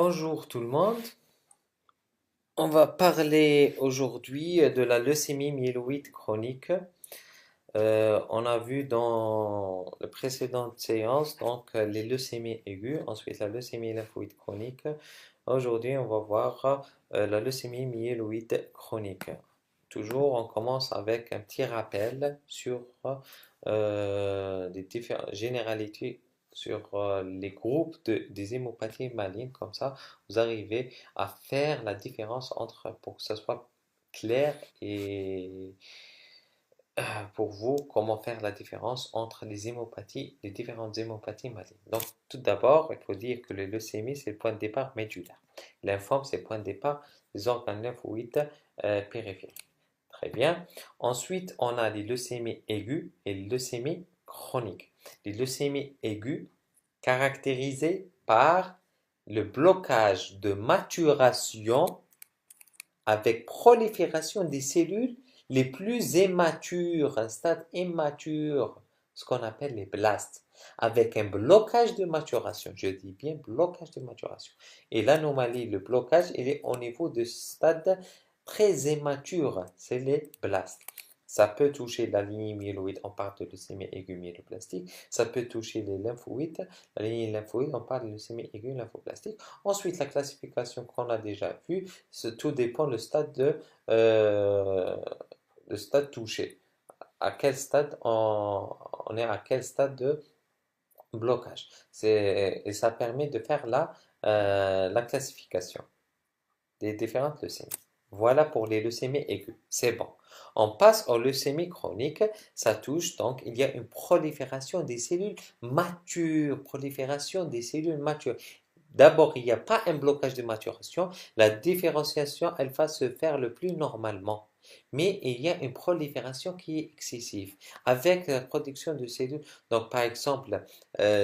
Bonjour tout le monde. On va parler aujourd'hui de la leucémie myéloïde chronique. On a vu dans la précédente séance les leucémies aiguës, ensuite la leucémie lymphoïde chronique. Aujourd'hui, on va voir la leucémie myéloïde chronique. Toujours, on commence avec un petit rappel sur les différentes généralités sur les groupes des hémopathies malignes. Comme ça, vous arrivez à faire la différence entre, pour que ça soit clair et pour vous, comment faire la différence entre les hémopathies, les différentes hémopathies malignes. Donc, tout d'abord, il faut dire que le leucémie, c'est le point de départ médulaire. Lymphome, c'est le point de départ des organes lymphoïdes périphériques. Très bien. Ensuite, on a les leucémies aiguës et les leucémies chroniques. Les leucémies aiguës, caractérisées par le blocage de maturation avec prolifération des cellules les plus immatures, un stade immature, ce qu'on appelle les blastes, avec un blocage de maturation. Je dis bien blocage de maturation. Et l'anomalie, le blocage, il est au niveau de stade très immature, c'est les blastes. Ça peut toucher la lignée myéloïde, on parle de leucémie aiguë myéloplastique. Ça peut toucher les lymphoïdes, la lignée lymphoïde, on parle de leucémie aiguë lymphoplastique. Ensuite, la classification qu'on a déjà vue, tout dépend euh, le stade touché. À quel stade on est à quel stade de blocage. Et ça permet de faire la classification des différentes leucémies. Voilà pour les leucémies aiguës. C'est bon. On passe aux leucémies chroniques. Ça touche donc, il y a une prolifération des cellules matures. Prolifération des cellules matures. D'abord, il n'y a pas un blocage de maturation. La différenciation, elle va se faire le plus normalement. Mais il y a une prolifération qui est excessive avec la production de cellules. Donc, par exemple,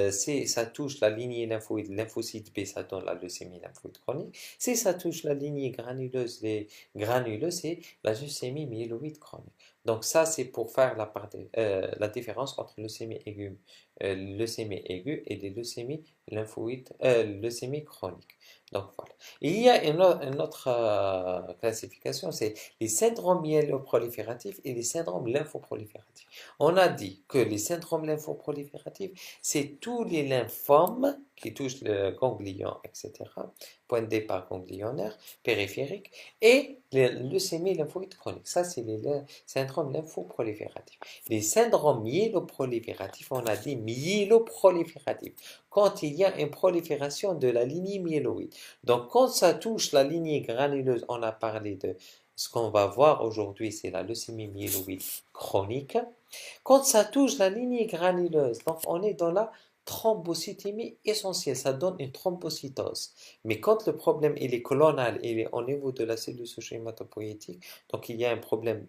si ça touche la lignée lymphoïde, lymphocyte B, ça donne la leucémie lymphoïde chronique. Si ça touche la lignée granuleuse, les granuleux, c'est la leucémie myéloïde chronique. Donc, ça, c'est pour faire la différence entre leucémie aiguë et les leucémies lymphoïdes, leucémie chronique. Donc voilà. Il y a une autre classification, c'est les syndromes myéloprolifératifs et les syndromes lymphoprolifératifs. On a dit que les syndromes lymphoprolifératifs, c'est tous les lymphomes qui touchent le ganglion, etc., point de départ ganglionnaire, périphérique, et les leucémies lymphoïdes chroniques. Ça, c'est les syndromes lymphoprolifératifs. Les syndromes myéloprolifératifs, on a dit myéloprolifératifs quand il y a une prolifération de la lignée myéloïde. Donc, quand ça touche la lignée granuleuse, on a parlé de ce qu'on va voir aujourd'hui, c'est la leucémie myéloïde chronique. Quand ça touche la lignée granuleuse, donc on est dans la thrombocytémie essentielle, ça donne une thrombocytose. Mais quand le problème il est colonal, il est au niveau de la cellule souche hématopoïétique, donc il y a un problème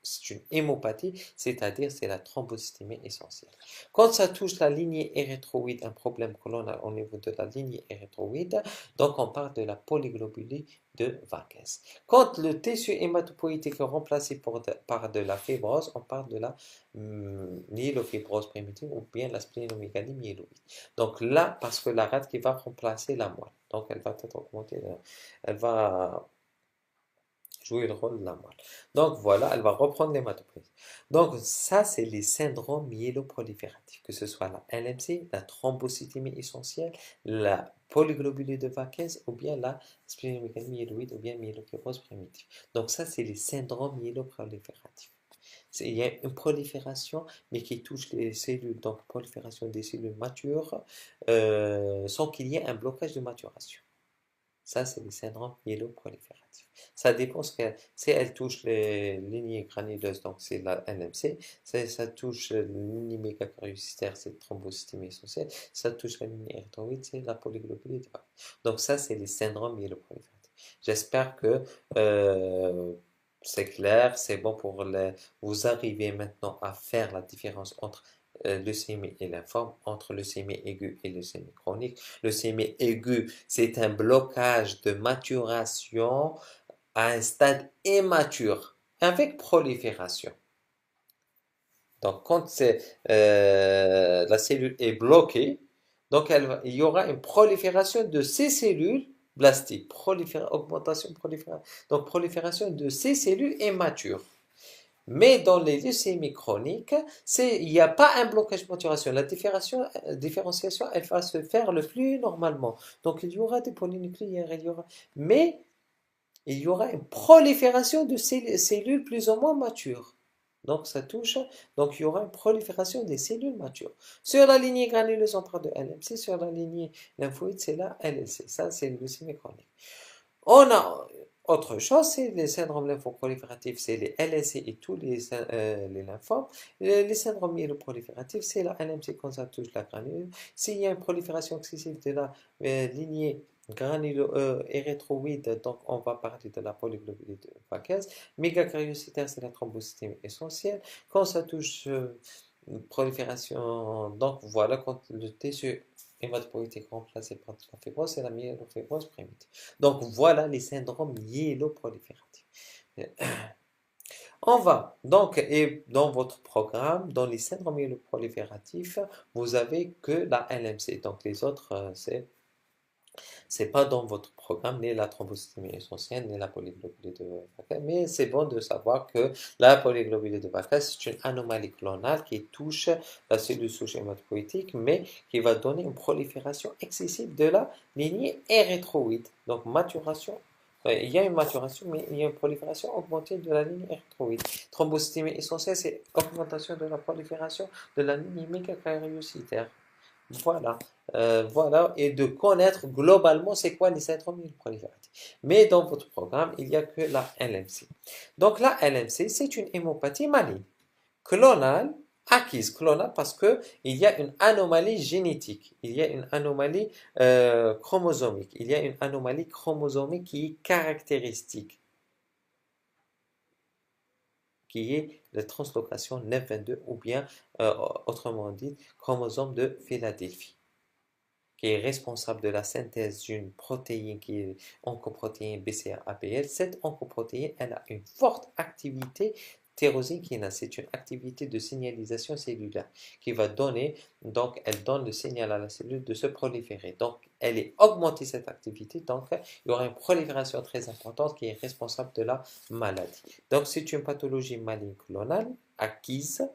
c'est une hémopathie, c'est-à-dire c'est la thrombocytémie essentielle. Quand ça touche la lignée érythroïde, un problème colonal au niveau de la lignée érythroïde, donc on parle de la polyglobulie de Vaquez. Quand le tissu hématopoïétique est remplacé par de la fibrose, on parle de la myélofibrose primitive ou bien la splénomégalie myéloïde. Donc là, parce que la rate qui va remplacer la moelle, donc elle va être augmentée, elle va jouer le rôle de la moelle. Donc voilà, elle va reprendre l'hématopoïèse. Donc ça, c'est les syndromes myéloprolifératifs, que ce soit la LMC, la thrombocytémie essentielle, la polyglobulie de Vaquez ou bien la splénomégalie myéloïde ou bien myélofibrose primitive. Donc ça, c'est les syndromes myéloprolifératifs. Il y a une prolifération, mais qui touche les cellules, donc prolifération des cellules matures, sans qu'il y ait un blocage de maturation. Ça, c'est les syndromes myéloprolifératifs. Ça dépend si elle touche les lignées granuleuses, donc c'est la NMC. Si ça touche la lignée mégakaryocytaire, c'est la thrombocytémie essentielle. Si ça touche la lignée érythroïde, c'est la polyglobulie de Vaquer. Donc ça, c'est les syndromes myéloprolifératifs. J'espère que c'est clair, c'est bon pour les... Vous arrivez maintenant à faire la différence entre leucémie et lymphome, entre leucémie aiguë et leucémie chronique. Leucémie aiguë, c'est un blocage de maturation à un stade immature, avec prolifération. Donc, quand la cellule est bloquée, donc il y aura une prolifération de ces cellules blastique, augmentation, prolifération. Donc, prolifération de ces cellules est mature. Mais dans les leucémies chroniques, il n'y a pas un blocage maturation. La différenciation, elle va se faire le plus normalement. Donc, il y aura des polynucléaires, mais il y aura une prolifération de cellules plus ou moins matures. Donc, ça touche. Donc, il y aura une prolifération des cellules matures. Sur la lignée granuleuse, on parle de LMC. Sur la lignée lymphoïde, c'est la LLC. Ça, c'est le leucémie chronique. On a autre chose, c'est les syndromes lymphoprolifératifs, c'est les LSC et tous les lymphomes. Les syndromes myéloprolifératifs, c'est la LMC quand ça touche la granule. S'il y a une prolifération excessive de la lignée érythroïde, donc on va parler de la polyglobuline vaqueuse. Mégakaryocytaire, c'est la thrombocytémie essentielle. Quand ça touche une prolifération, donc voilà, quand le tissu hématopoïétique remplacé par la fibrose, c'est la myélofibrose primitive. Donc voilà les syndromes myéloprolifératifs. On va donc, et dans votre programme, dans les syndromes myéloprolifératifs, vous avez que la LMC. Donc les autres, c'est pas dans votre programme, ni la thrombocytémie essentielle, ni la polyglobuline de Vaca. Mais c'est bon de savoir que la polyglobuline de Vaca, c'est une anomalie clonale qui touche la cellule souche hématopoïétique, mais qui va donner une prolifération excessive de la lignée érythroïde. Donc, maturation. Il y a une maturation, mais il y a une prolifération augmentée de la ligne érythroïde. Thrombocytémie essentielle, c'est augmentation de la prolifération de la ligne mégakaryocytaire. Voilà, voilà, et de connaître globalement c'est quoi les syndromes prolifératifs. Mais dans votre programme, il n'y a que la LMC. Donc la LMC, c'est une hémopathie maligne, clonale, acquise, clonale parce que il y a une anomalie génétique, il y a une anomalie chromosomique, il y a une anomalie chromosomique qui est caractéristique, qui est la translocation NEF22 ou bien, autrement dit, chromosome de Philadelphie, qui est responsable de la synthèse d'une protéine qui est oncoprotéine BCR-APL. Cette oncoprotéine, elle a une forte activité tyrosine kinase. C'est une activité de signalisation cellulaire qui va donner, donc elle donne le signal à la cellule de se proliférer. Donc elle est augmentée cette activité, donc il y aura une prolifération très importante qui est responsable de la maladie. Donc c'est une pathologie maligne clonale acquise.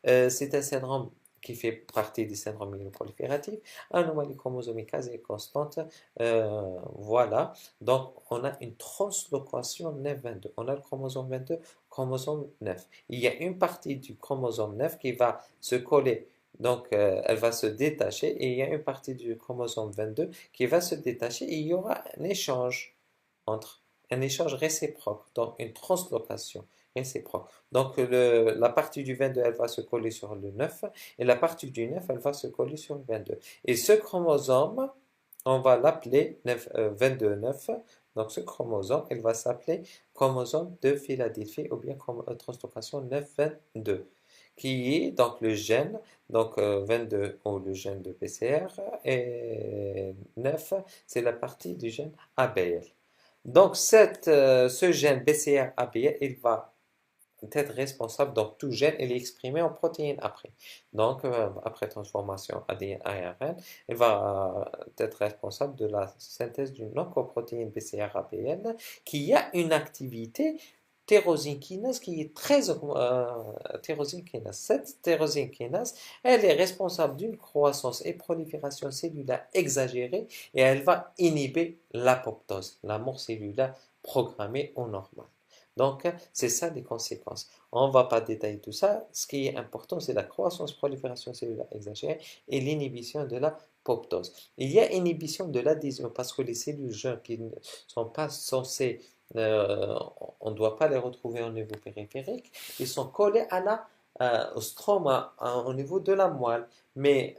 C'est un syndrome qui fait partie des syndromes immunoprolifératifs, anomalie chromosomique quasi constante, voilà. Donc, on a une translocation NEF22. On a le chromosome 22, chromosome 9. Il y a une partie du chromosome 9 qui va se coller, donc elle va se détacher, et il y a une partie du chromosome 22 qui va se détacher, et il y aura un échange entre un échange réciproque, donc une translocation réciproque. Donc la partie du 22, elle va se coller sur le 9, et la partie du 9, elle va se coller sur le 22. Et ce chromosome, on va l'appeler 22-9. Donc ce chromosome, il va s'appeler chromosome de Philadelphie ou bien translocation 9-22, qui est donc le gène, donc 22 ou le gène de PCR, et 9, c'est la partie du gène ABL. Donc, ce gène BCR-ABL, il va être responsable, donc tout gène, il est exprimé en protéines après. Donc, après transformation ADN-ARN, il va être responsable de la synthèse d'une oncoprotéine BCR-ABL qui a une activité tyrosine kinase qui est très tyrosine kinase. Cette tyrosine kinase, elle est responsable d'une croissance et prolifération cellulaire exagérée, et elle va inhiber l'apoptose, la mort cellulaire programmée au normal. Donc, c'est ça les conséquences. On ne va pas détailler tout ça. Ce qui est important, c'est la croissance, prolifération cellulaire exagérée et l'inhibition de la apoptose. Il y a inhibition de l'adhésion parce que les cellules jeunes qui ne sont pas censées, on ne doit pas les retrouver au niveau périphérique, ils sont collés au stroma, au niveau de la moelle. Mais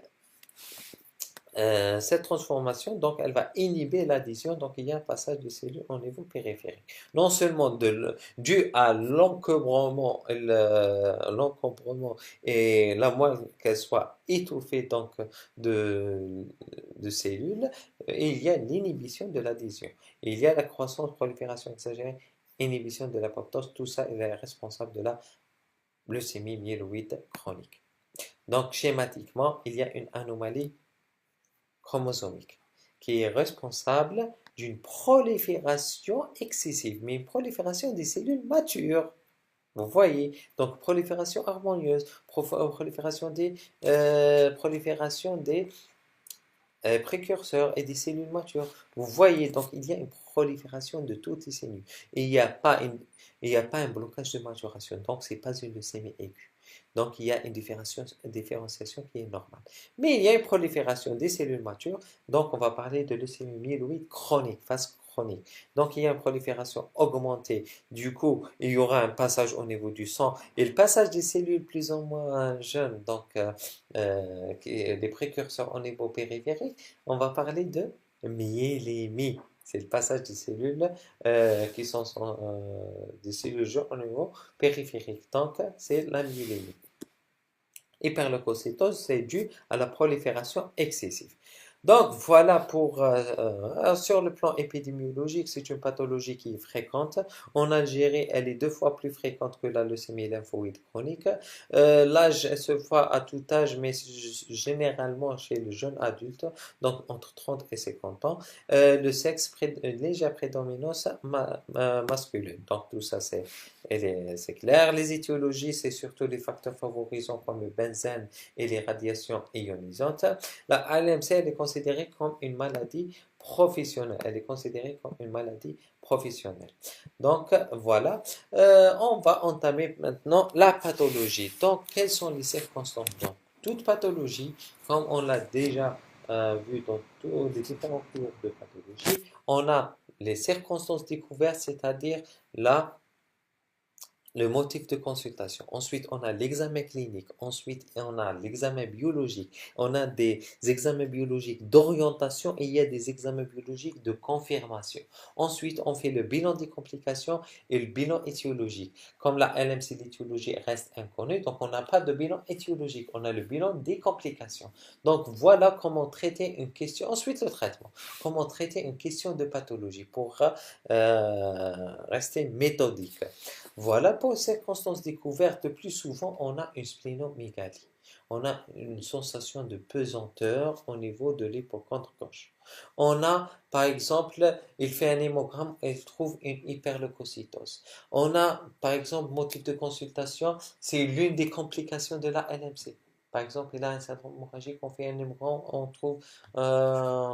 cette transformation, donc, elle va inhiber l'adhésion, donc il y a un passage de cellules au niveau périphérique. Non seulement dû à l'encombrement et la moelle qu'elle soit étouffée donc de cellules, et il y a l'inhibition de l'adhésion. Il y a la croissance, prolifération exagérée, inhibition de l'apoptose, tout ça il est responsable de la leucémie myéloïde chronique. Donc schématiquement, il y a une anomalie chromosomique qui est responsable d'une prolifération excessive, mais une prolifération des cellules matures. Vous voyez, donc prolifération harmonieuse, prolifération des précurseurs et des cellules matures. Vous voyez, donc il y a une prolifération de toutes les cellules. Et il n'y a pas un blocage de maturation, donc ce n'est pas une leucémie aiguë. Donc il y a une différenciation qui est normale. Mais il y a une prolifération des cellules matures, donc on va parler de leucémie myéloïde chronique, phase chronique. Donc il y a une prolifération augmentée. Du coup, il y aura un passage au niveau du sang et le passage des cellules plus ou moins jeunes, donc les précurseurs au niveau périphérique, on va parler de myélémie. C'est le passage des cellules qui sont des cellules jeunes au niveau périphérique. Donc, c'est la myélémie. Hyperleucocytose, c'est dû à la prolifération excessive. Donc voilà pour sur le plan épidémiologique, c'est une pathologie qui est fréquente. En Algérie, elle est 2 fois plus fréquente que la leucémie lymphoïde chronique. L'âge, elle se voit à tout âge, mais généralement chez le jeune adulte, donc entre 30 et 50 ans. Le sexe, légère prédominance masculine. Donc tout ça, c'est clair. Les étiologies, c'est surtout les facteurs favorisants comme le benzène et les radiations ionisantes. La ALMC, elle est considérée comme une maladie professionnelle. Elle est considérée comme une maladie professionnelle. Donc, voilà. On va entamer maintenant la pathologie. Donc, quelles sont les circonstances? Donc, toute pathologie, comme on l'a déjà vu dans tous les différents cours de pathologie, on a les circonstances découvertes, c'est-à-dire le motif de consultation. Ensuite, on a l'examen clinique. Ensuite, on a l'examen biologique. On a des examens biologiques d'orientation et il y a des examens biologiques de confirmation. Ensuite, on fait le bilan des complications et le bilan étiologique. Comme la LMC, l'étiologie reste inconnue, donc on n'a pas de bilan étiologique. On a le bilan des complications. Donc, voilà comment traiter une question. Ensuite, le traitement. Comment traiter une question de pathologie pour rester méthodique. Voilà pour les circonstances découvertes. Le plus souvent, on a une splénomégalie. On a une sensation de pesanteur au niveau de l'hypocondre gauche. On a, par exemple, il fait un hémogramme et il trouve une hyperleucocytose. On a, par exemple, motif de consultation, c'est l'une des complications de la LMC. Par exemple, il a un syndrome hémorragique, on fait un hémogramme, on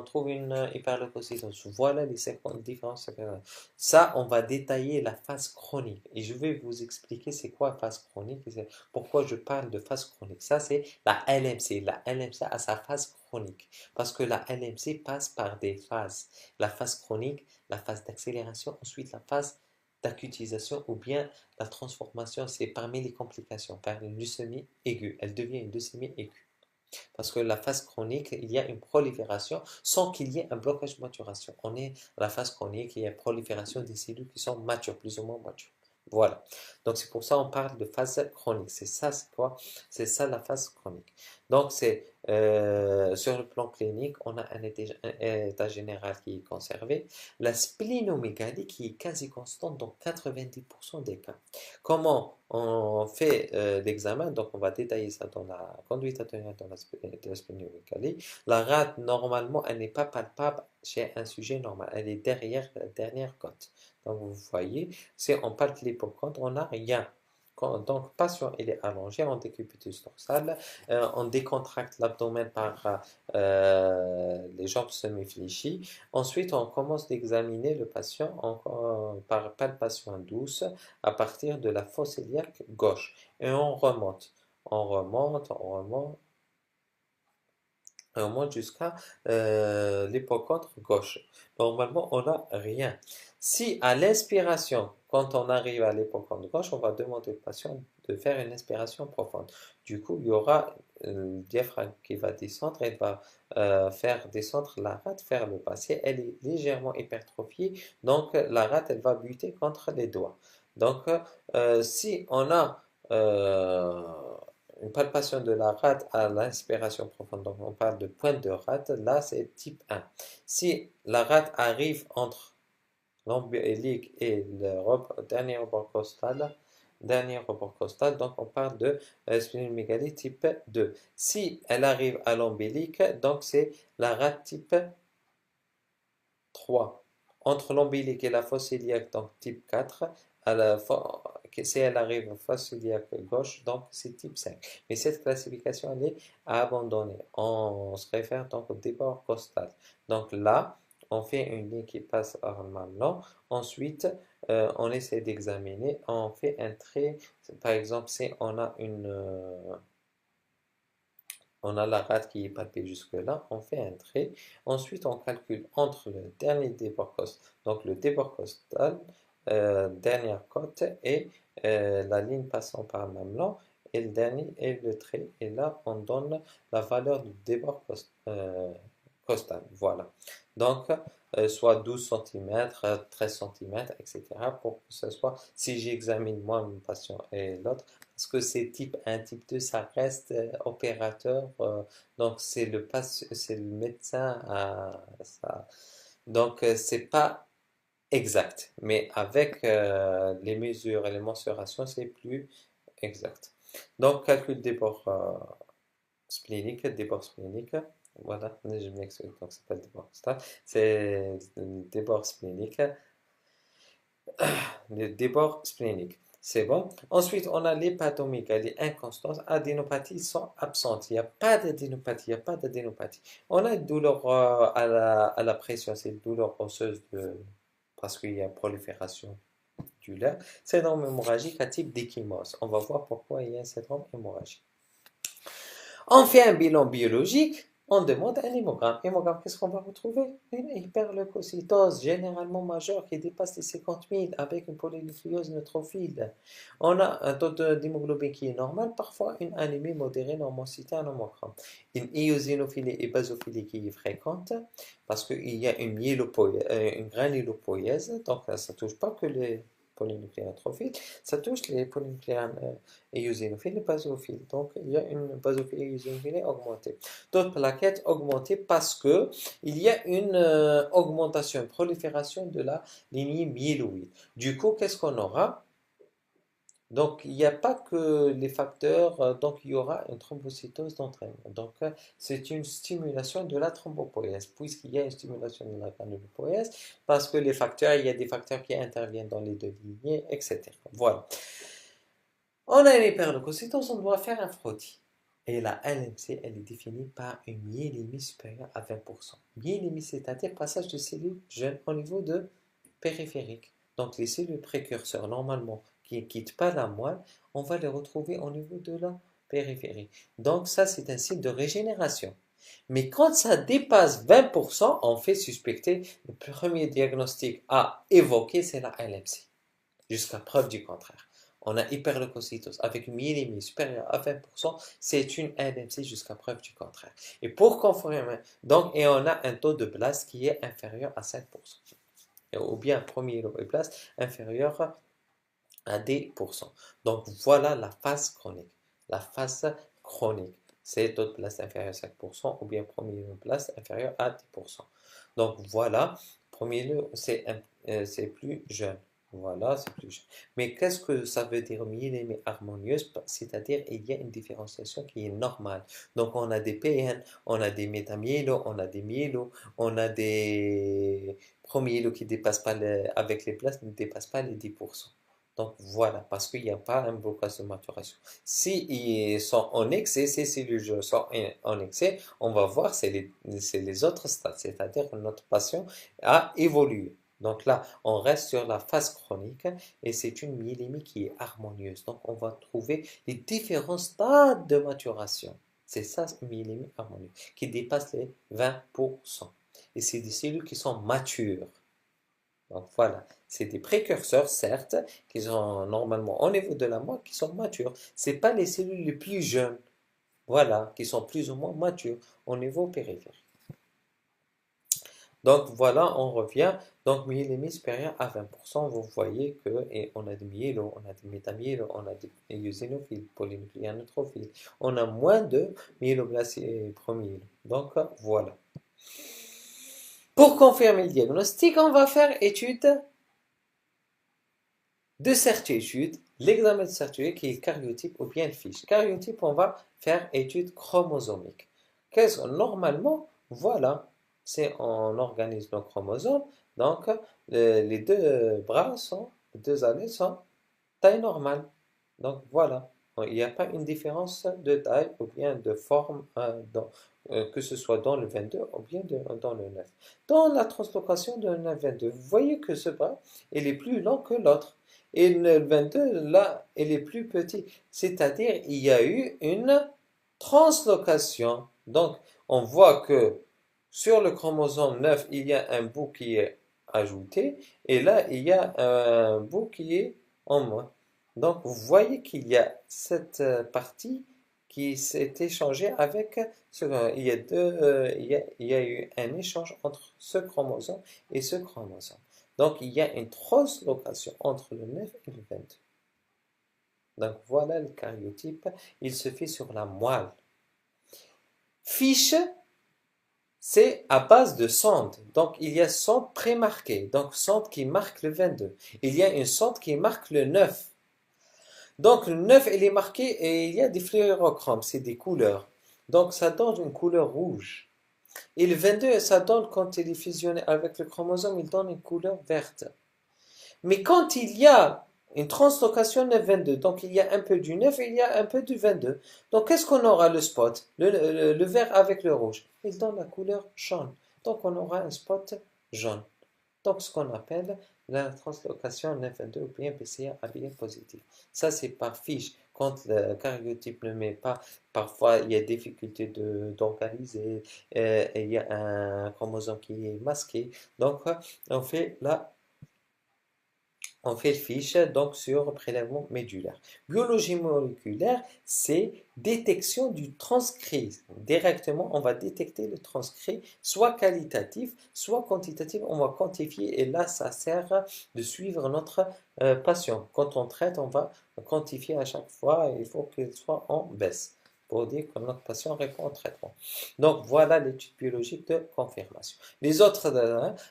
trouve une hyperleucocytose. Voilà les 50 différences. Ça, on va détailler la phase chronique. Et je vais vous expliquer c'est quoi phase chronique et pourquoi je parle de phase chronique. Ça, c'est la LMC. La LMC a sa phase chronique. Parce que la LMC passe par des phases. La phase chronique, la phase d'accélération, ensuite la phase d'acutisation ou bien la transformation, c'est parmi les complications, par une leucémie aiguë. Elle devient une leucémie aiguë. Parce que la phase chronique, il y a une prolifération sans qu'il y ait un blocage de maturation. On est à la phase chronique, il y a une prolifération des cellules qui sont matures, plus ou moins matures. Voilà. Donc c'est pour ça qu'on parle de phase chronique. C'est ça, c'est quoi? C'est ça la phase chronique. Donc c'est sur le plan clinique, on a un état général qui est conservé. La splénomégalie qui est quasi constante dans 90% des cas. Comment on fait l'examen? Donc on va détailler ça dans la conduite atténuante de la splénomégalie. La rate, normalement, elle n'est pas palpable chez un sujet normal. Elle est derrière la dernière côte. Donc vous voyez, si on palpe l'hypocondre, on n'a rien. Donc, patient, il est allongé en décubitus dorsal, on décontracte l'abdomen par les jambes semi-fléchies. Ensuite, on commence d'examiner le patient par palpation douce à partir de la fosse iliaque gauche. Et on remonte, on monte jusqu'à l'hypocondre gauche. Normalement, on n'a rien. Si à l'inspiration, quand on arrive à l'hypocondre gauche, on va demander au patient de faire une inspiration profonde. Du coup, il y aura le diaphragme qui va descendre et va faire descendre la rate vers le bas. Si elle est légèrement hypertrophiée, donc la rate, elle va buter contre les doigts. Donc, si on a une palpation de la rate à l'inspiration profonde, donc on parle de pointe de rate, là c'est type 1. Si la rate arrive entre l'ombilic et le dernier rebord costal, donc on parle de splénomégalie type 2. Si elle arrive à l'ombilic, donc c'est la rate type 3. entre l'ombilic et la fosse iliaque, donc type 4, si elle arrive en fosse iliaque gauche, donc c'est type 5. Mais cette classification, elle est à abandonner. On se réfère donc au débord costal. Donc là, on fait une ligne qui passe par le mamelon. Ensuite, on essaie d'examiner. On fait un trait. Par exemple, si on a la rate qui est palpée jusque-là, on fait un trait. Ensuite, on calcule entre le dernier débord costal, donc le débord costal, dernière côte, et la ligne passant par le mamelon, et le dernier est le trait. Et là, on donne la valeur du débord costal. Voilà. Donc, soit 12 cm, 13 cm, etc. pour que ce soit, si j'examine moi mon patient et l'autre, parce que c'est type 1, type 2, ça reste opérateur, donc c'est le médecin ça. Donc c'est pas exact, mais avec les mesures et les mensurations, c'est plus exact. Donc calcul des bords spléniques, voilà, je m'explique, donc c'est pas le débord costal, c'est le débord splénique, le débord splénique. C'est bon. Ensuite, on a l'hépatomégalie inconstante. Adénopathie sont absentes. Il n'y a pas d'adénopathie. Il n'y a pas d'adénopathie. On a une douleur à la pression. C'est une douleur osseuse parce qu'il y a prolifération du lait. Syndrome hémorragique à type d'échymose. On va voir pourquoi il y a un syndrome hémorragique. On fait un bilan biologique, on demande un hémogramme. Hémogramme, qu'est-ce qu'on va retrouver? Une hyperleucocytose généralement majeure qui dépasse les 50 000 avec une polynucléose neutrophile. On a un taux d'hémoglobine qui est normal, parfois une anémie modérée normocité en hémogramme. Une eosinophilie et basophilie qui est fréquente parce qu'il y a une granulopoïèse, donc ça ne touche pas que les polynucléaires trophiles, ça touche les polynucléaires eosinophiles et basophiles. Donc, il y a une basophilie et eosinophilie augmentée. D'autres plaquettes augmentées parce que il y a une augmentation, une prolifération de la lignée myéloïde. Du coup, qu'est-ce qu'on aura? Donc, il n'y a pas que les facteurs, donc il y aura une thrombocytose d'entraînement. Donc, c'est une stimulation de la thrombopoïèse, puisqu'il y a une stimulation de la granulopoïèse, parce que les facteurs, il y a des facteurs qui interviennent dans les deux lignées, etc. Voilà. On a une hyperleucocytose, on doit faire un frottis. Et la LMC, elle est définie par une myélémie supérieure à 20%. Myélémie, c'est-à-dire passage de cellules jeunes au niveau de périphérique. Donc les cellules précurseurs, normalement, qui ne quittent pas la moelle, on va les retrouver au niveau de la périphérie. Donc ça, c'est un signe de régénération. Mais quand ça dépasse 20%, on fait suspecter le premier diagnostic à évoquer, c'est la LMC, jusqu'à preuve du contraire. On a hyperleucocytose avec une myélémie supérieure à 20%, c'est une LMC jusqu'à preuve du contraire. Et pour confirmer, donc, et on a un taux de blast qui est inférieur à 5%. Ou bien premier blast inférieur à 10%. Donc voilà la phase chronique. La phase chronique, c'est taux de blast inférieur à 5% ou bien premier blast inférieur à 10%. Donc voilà, premier c'est plus jeune. Voilà, c'est plus jeune. Mais qu'est-ce que ça veut dire myélémie harmonieuse? C'est-à-dire il y a une différenciation qui est normale. Donc on a des PN, on a des métamyélos, on a des myélos, on a des premiers qui dépassent pas avec les places ne dépassent pas les 10%. Donc voilà, parce qu'il n'y a pas un blocage de maturation. Si ils sont en excès, ces cellules sont en excès, on va voir c'est les autres stades, c'est-à-dire que notre patient a évolué. Donc là, on reste sur la phase chronique et c'est une myélémie qui est harmonieuse. Donc on va trouver les différents stades de maturation. C'est ça, une myélémie harmonieuse, qui dépasse les 20%. Et c'est des cellules qui sont matures. Donc voilà, c'est des précurseurs, certes, qui sont normalement au niveau de la moelle, qui sont matures. Ce pas les cellules les plus jeunes, voilà, qui sont plus ou moins matures au niveau périphérique. Donc voilà, on revient. Donc myélémie supérieure à 20%, vous voyez que et on a des myélos, on a des métamyélos, on a des eosinophiles, polynucléaires neutrophiles. On a moins de myéloblastes et promyélos. Donc voilà. Pour confirmer le diagnostic, on va faire étude de certitude, l'examen de certitude qui est cariotype ou bien fiche. Cariotype, on va faire étude chromosomique. Normalement, voilà, c'est on organise nos chromosomes. Donc, les deux bras sont, les deux allées sont taille normale. Donc, voilà. Il n'y a pas une différence de taille ou bien de forme que ce soit dans le 22 ou bien dans le 9. Dans la translocation de 9-22, vous voyez que ce bras, il est plus long que l'autre. Et le 22, là, il est plus petit. C'est-à-dire, il y a eu une translocation. Donc, on voit que sur le chromosome 9, il y a un bout qui est ajouté, et là, il y a un bout qui est en moins. Donc, vous voyez qu'il y a cette partie qui s'est échangée avec il y a il y a eu un échange entre ce chromosome et ce chromosome. Donc, il y a une translocation entre le 9 et le 22. Donc, voilà le karyotype. Il se fait sur la moelle. Fiche, c'est à base de sonde. Donc, il y a sonde prémarquée. Donc, sonde qui marque le 22. Il y a une sonde qui marque le 9. Donc, le 9, il est marqué et il y a des fluorochromes, c'est des couleurs. Donc, ça donne une couleur rouge. Et le 22, ça donne, quand il est fusionné avec le chromosome, il donne une couleur verte. Mais quand il y a une translocation 9-22, donc il y a un peu du 9 et il y a un peu du 22. Donc, qu'est-ce qu'on aura le spot? Le vert avec le rouge. Il donne la couleur jaune. Donc, on aura un spot jaune. Donc, ce qu'on appelle la translocation 9-22 ou bien BCA à bien positif. Ça, c'est par fiche. Quand le karyotype ne met pas, parfois il y a difficulté d'organiser, il y a un chromosome qui est masqué. Donc, on fait la on fait le fiche donc sur prélèvement médulaire. Biologie moléculaire, c'est détection du transcrit. Directement, on va détecter le transcrit, soit qualitatif, soit quantitatif. On va quantifier et là, ça sert de suivre notre patient. Quand on traite, on va quantifier à chaque fois. Il faut qu'il soit en baisse pour dire que notre patient répond au traitement. Donc, voilà l'étude biologique de confirmation. Les autres,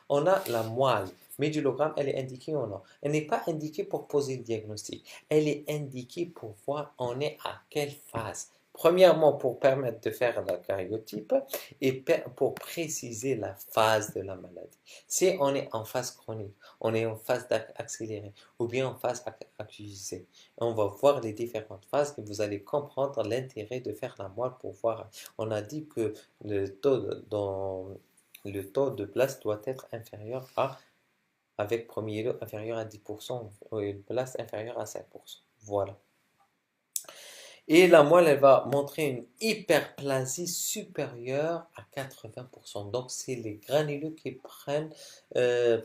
on a la moelle. Médulogramme, elle est indiquée ou non? Elle n'est pas indiquée pour poser le diagnostic. Elle est indiquée pour voir on est à quelle phase. Premièrement, pour permettre de faire la karyotype et pour préciser la phase de la maladie. Si on est en phase chronique, on est en phase accélérée ou bien en phase accusée, on va voir les différentes phases et vous allez comprendre l'intérêt de faire la moelle pour voir. On a dit que le taux de place doit être inférieur à avec premier lot inférieur à 10% ou une place inférieure à 5%. Voilà. Et la moelle, elle va montrer une hyperplasie supérieure à 80%. Donc, c'est les granuleux qui prennent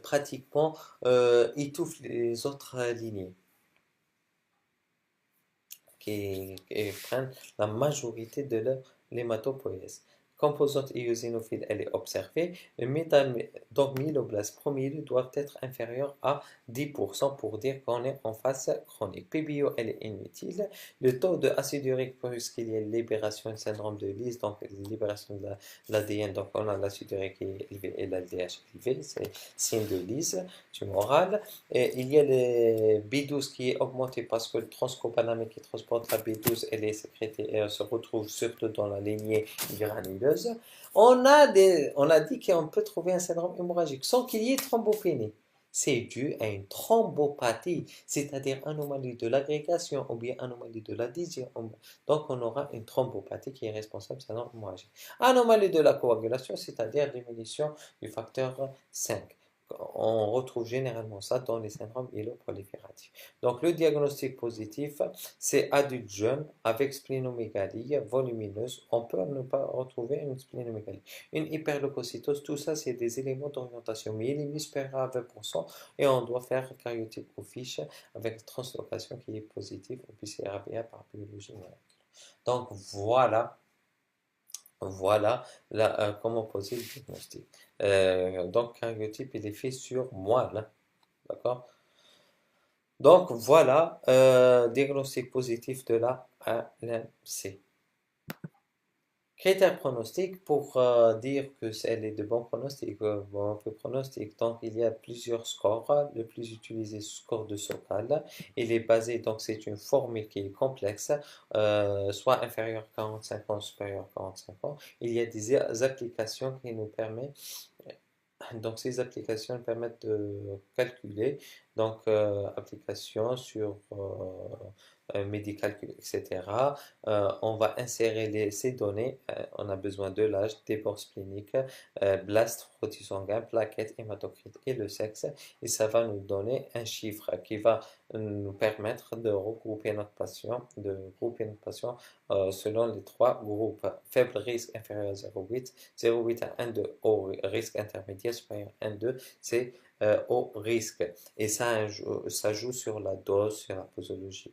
pratiquement, étouffent les autres lignées, qui prennent la majorité de leur hématopoïèse. Composante éosinophile, elle est observée. Donc, myéloblastes promilés doivent être inférieurs à 10% pour dire qu'on est en phase chronique. PBO, elle est inutile. Le taux de acide urique, puisqu'il y a libération du syndrome de Lise, donc libération de l'ADN, donc on a l'acide urique qui est élevé et l'LDH élevé, c'est signe de Lise tumorale. Et il y a le B12 qui est augmenté parce que le transcopalamin qui transporte la B12, elle est sécrétée et elle se retrouve surtout dans la lignée granuleuse. On a dit qu'on peut trouver un syndrome hémorragique sans qu'il y ait thrombopénie. C'est dû à une thrombopathie, c'est-à-dire anomalie de l'agrégation ou bien anomalie de l'adhésion. Donc, on aura une thrombopathie qui est responsable du syndrome hémorragique. Anomalie de la coagulation, c'est-à-dire diminution du facteur 5. On retrouve généralement ça dans les syndromes hyloprolifératifs. Donc, le diagnostic positif, c'est adulte jeune avec splénomégalie volumineuse. On peut ne pas retrouver une splénomégalie. Une hyperleucocytose, tout ça, c'est des éléments d'orientation. Mais il est supérieur à 20% et on doit faire karyotype ou fiche avec translocation qui est positive et puis c'est RBA par biologie moléculaire. Donc, voilà comment poser le diagnostic. Donc, karyotype, il est fait sur moelle. D'accord? Donc, voilà, diagnostic positif de la ALMC. Critères pronostiques pour dire que elle est de bon pronostic, bon pronostic. Donc, il y a plusieurs scores. Le plus utilisé, score de Sokal. Il est basé, donc c'est une formule qui est complexe, soit inférieur à 45 ans, supérieur à 45 ans. Il y a des applications qui nous permettent Donc, ces applications permettent de calculer, donc applications sur médical, etc. On va insérer ces données. On a besoin de l'âge, des bords spléniques, blast, frottis sanguin, plaquettes, hématocrite et le sexe. Et ça va nous donner un chiffre qui va nous permettre de regrouper notre patient, selon les trois groupes. Faible risque inférieur à 0,8, 0,8 à 1,2 au risque intermédiaire supérieur à 1,2, c'est au risque. Et ça joue sur la dose, sur la posologie,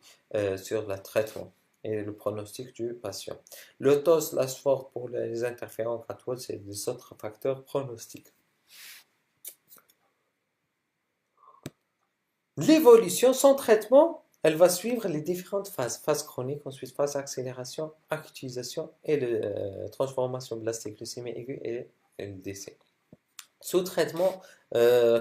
sur le traitement et le pronostic du patient. Le TOS, l'ASFOR pour les interférents graduels, c'est des autres facteurs pronostiques. L'évolution sans traitement, elle va suivre les différentes phases. Phase chronique, ensuite phase d'accélération, activation et transformation blastique, leucémie aiguë et le décès. Sous traitement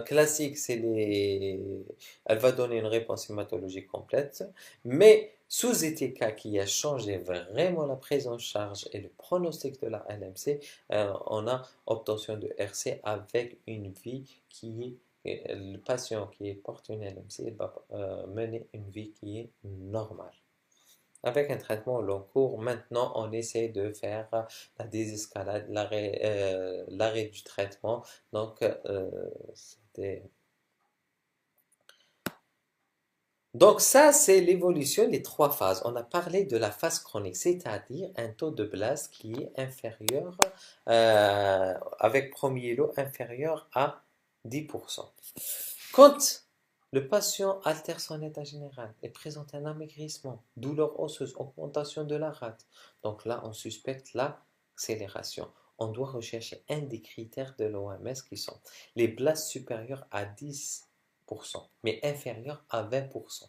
classique, elle va donner une réponse hématologique complète, mais sous ETK qui a changé vraiment la prise en charge et le pronostic de la LMC, on a obtention de RC avec une vie qui est, le patient qui porte une LMC, il va mener une vie qui est normale. Avec un traitement au long cours, maintenant on essaie de faire la désescalade, l'arrêt du traitement. Donc, donc ça, c'est l'évolution des trois phases. On a parlé de la phase chronique, c'est-à-dire un taux de blast qui est inférieur, avec premier lot inférieur à 10%. Quand le patient altère son état général et présente un amaigrissement, douleur osseuse, augmentation de la rate, donc là, on suspecte l'accélération. On doit rechercher un des critères de l'OMS qui sont les blasts supérieurs à 10%, mais inférieurs à 20%.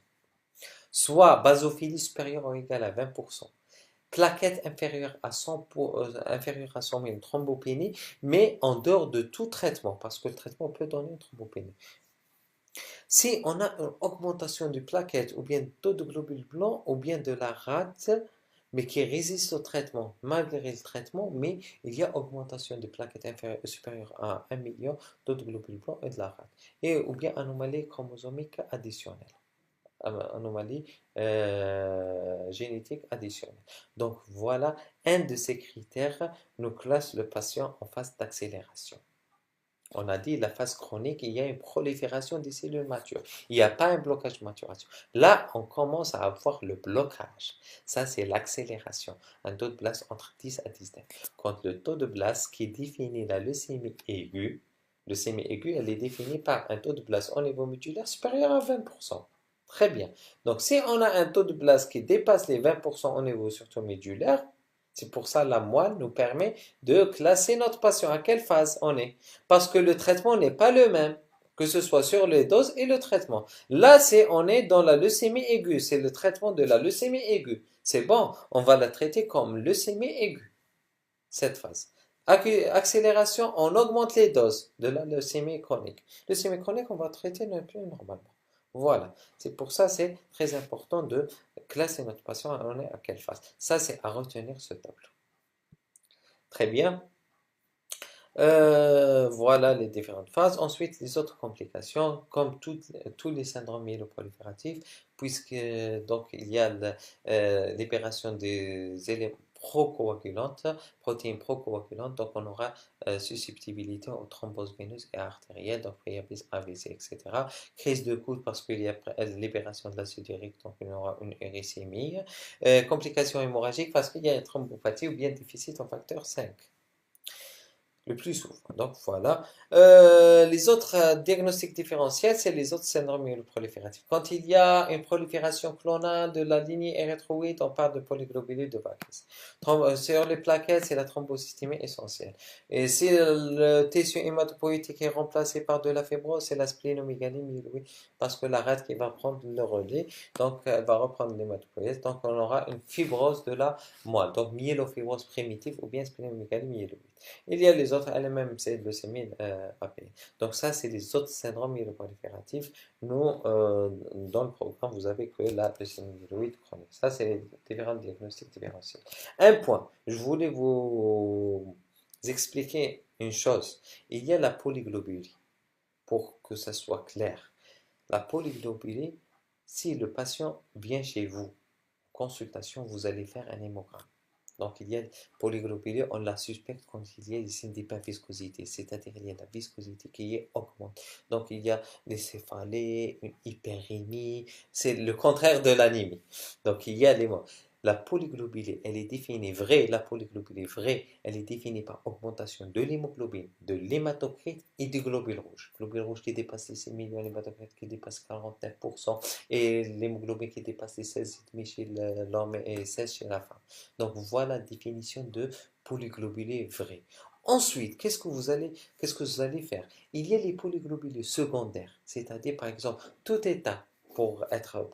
Soit basophilie supérieure ou égale à 20%. Plaquettes inférieures à 100 000 thrombopénie, mais en dehors de tout traitement, parce que le traitement peut donner une thrombopénie. Si on a une augmentation du plaquette ou bien taux de globules blancs ou bien de la rate, mais qui résiste au traitement, malgré le traitement, mais il y a augmentation des plaquettes supérieures à 1 million, taux de globules blancs et de la rate. Et, ou bien anomalie chromosomique additionnelle, anomalie génétique additionnelle. Donc voilà, un de ces critères nous classe le patient en phase d'accélération. On a dit la phase chronique, il y a une prolifération des cellules matures. Il n'y a pas un blocage de maturation. Là, on commence à avoir le blocage. Ça, c'est l'accélération. Un taux de blast entre 10 à 19. Quand le taux de blast qui définit la leucémie aiguë, elle est définie par un taux de blast au niveau médulaire supérieur à 20%. Très bien. Donc, si on a un taux de blast qui dépasse les 20% au niveau surtout médulaire, c'est pour ça la moelle nous permet de classer notre patient. À quelle phase on est? Parce que le traitement n'est pas le même, que ce soit sur les doses et le traitement. Là, on est dans la leucémie aiguë. C'est le traitement de la leucémie aiguë. C'est bon, on va la traiter comme leucémie aiguë, cette phase. Accélération, on augmente les doses de la leucémie chronique. Leucémie chronique, on va traiter le plus normalement. Voilà, c'est pour ça c'est très important de classer notre patient, on est à quelle phase. Ça, c'est à retenir ce tableau. Très bien. Voilà les différentes phases. Ensuite, les autres complications, comme tous les syndromes myéloprolifératifs, puisque donc il y a libération des éléments procoagulantes, protéines procoagulantes, donc on aura susceptibilité aux thromboses veineuses et artérielles, donc priapisme, AVC, etc. Crise de coude parce qu'il y a libération de l'acide urique, donc on aura une erythrémie. Complications hémorragiques parce qu'il y a une thrombopathie ou bien déficit en facteur 5 le plus souvent. Donc voilà. Les autres diagnostics différentiels, c'est les autres syndromes myéloprolifératifs. Quand il y a une prolifération clonale de la lignée érythroïde, on parle de polyglobuline de Vaquez. Sur les plaquettes, c'est la thrombosystémie essentielle. Et si le tissu hématopoïétique est remplacé par de la fibrose, c'est la splénomégalie myéloïde, parce que la rate qui va prendre le relais, donc elle va reprendre l'hématopoïèse, donc on aura une fibrose de la moelle, donc myélofibrose primitive ou bien splénomégalie myéloïde. Il y a les autres LMMC, leucémie API. Donc ça, c'est les autres syndromes myéloprolifératifs. Nous, dans le programme, vous avez que la leucémie myéloïde chronique. Ça, c'est les différents diagnostics différentiels. Un point, je voulais vous expliquer une chose. Il y a la polyglobulie, pour que ça soit clair. La polyglobulie, si le patient vient chez vous, consultation, vous allez faire un hémogramme. Donc, il y a polyglobulie, on la suspecte quand il y a des signes d'hyperviscosité, c'est-à-dire il y a la viscosité qui est augmente. Donc, il y a des céphalées, une hyperémie, c'est le contraire de l'anémie. Donc, il y a les mots. La polyglobulie, elle est définie vraie, la polyglobulie vraie, elle est définie par augmentation de l'hémoglobine, de l'hématocrite et du globule rouge. Globule rouge qui dépasse les 6 millions, l'hématocrite qui dépasse 49%, et l'hémoglobine qui dépasse les 16,5 chez l'homme et 16 chez la femme. Donc voilà la définition de polyglobulie vraie. Ensuite, qu'est-ce que vous allez faire? Il y a les polyglobulies secondaires, c'est-à-dire par exemple tout état, pour être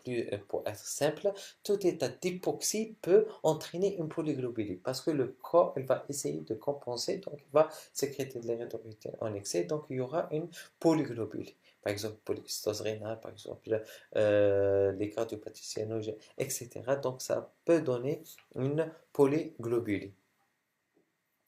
simple, tout état d'hypoxie peut entraîner une polyglobulie parce que le corps il va essayer de compenser, donc il va sécréter de l'érythropoïétine en excès, donc il y aura une polyglobulie. Par exemple, polykystose rénale, par exemple, les cardiopathies cyanogennes, etc. Donc ça peut donner une polyglobulie.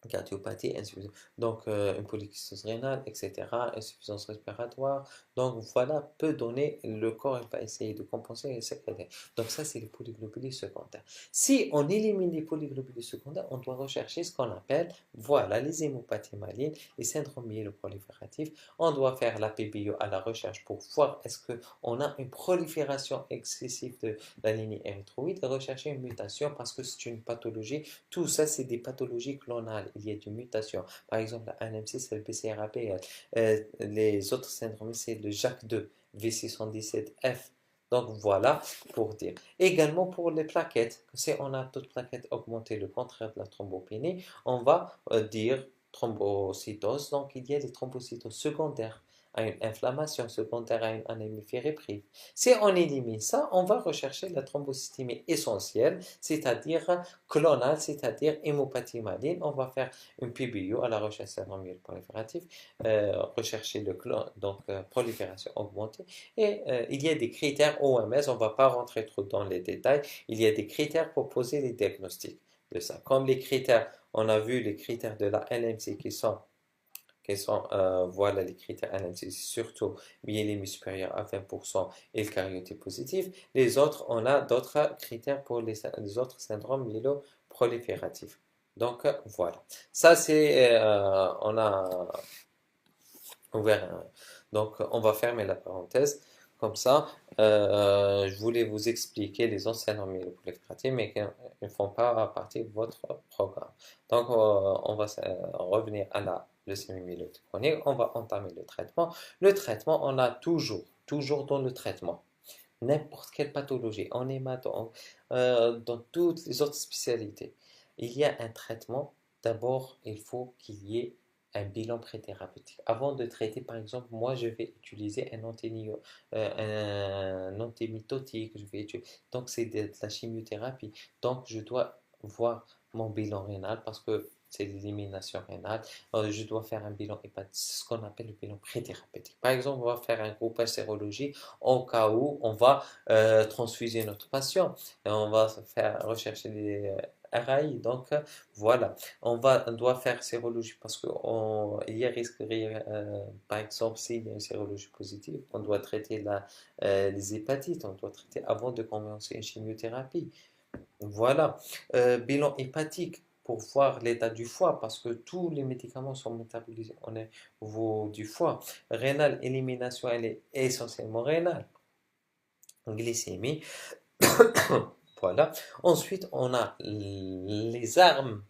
Cardiopathie, insuffisance, donc une polykystose rénale, etc., insuffisance respiratoire. Donc voilà, peut donner, le corps il va essayer de compenser et sécréter. Donc ça, c'est les polyglobulies secondaires. Si on élimine les polyglobulies secondaires, on doit rechercher ce qu'on appelle, voilà, les hémopathies malignes, les syndromes myéloprolifératifs. On doit faire la PBO à la recherche pour voir est-ce qu'on a une prolifération excessive de la lignée érythroïde et rechercher une mutation parce que c'est une pathologie. Tout ça, c'est des pathologies clonales. Il y a des mutations. Par exemple, la NMC, c'est le BCR-APL. Les autres syndromes, c'est le JAK2, V617F. Donc voilà pour dire. Également pour les plaquettes, si on a toutes plaquettes augmentées, le contraire de la thrombopénie, on va dire thrombocytose. Donc il y a des thrombocytoses secondaires à une inflammation secondaire à une anémie fériprive. Si on élimine ça, on va rechercher la thrombocytémie essentielle, c'est-à-dire clonale, c'est-à-dire hémopathie maligne. On va faire une PBO à la recherche syndrome prolifératif, rechercher le clone, donc prolifération augmentée. Et il y a des critères OMS, on ne va pas rentrer trop dans les détails, il y a des critères pour poser les diagnostics de ça. Comme les critères, on a vu les critères de la LMC voilà les critères analytiques, surtout myélémie supérieure à 20% et le karyotype positif. Les autres, on a d'autres critères pour les autres syndromes myéloprolifératifs. Donc voilà, ça c'est, on a ouvert, donc on va fermer la parenthèse. Comme ça, je voulais vous expliquer les autres syndromes myéloprolifératifs, mais qui ne font pas partie de votre programme. Donc, on va revenir à la leucémie myéloïde chronique. On va entamer le traitement. Le traitement, on a toujours dans le traitement, n'importe quelle pathologie, en hémato, dans toutes les autres spécialités. Il y a un traitement. D'abord, il faut qu'il y ait un bilan préthérapeutique. Avant de traiter, par exemple, moi, je vais utiliser un antimitotique. Donc, c'est de la chimiothérapie. Donc, je dois voir mon bilan rénal parce que c'est l'élimination rénale. Je dois faire un bilan hépatique, ce qu'on appelle le bilan préthérapeutique. Par exemple, on va faire un groupage sérologie au cas où on va transfuser notre patient. Et on va faire rechercher les RAI. Donc, voilà. On doit faire sérologie parce qu'il y a risque, par exemple, s'il y a une sérologie positive, on doit traiter les hépatites, on doit traiter avant de commencer une chimiothérapie. Voilà. Bilan hépatique pour voir l'état du foie parce que tous les médicaments sont métabolisés au niveau du foie. Rénal, élimination, elle est essentiellement rénale. Glycémie. Voilà. Ensuite, on a les armes.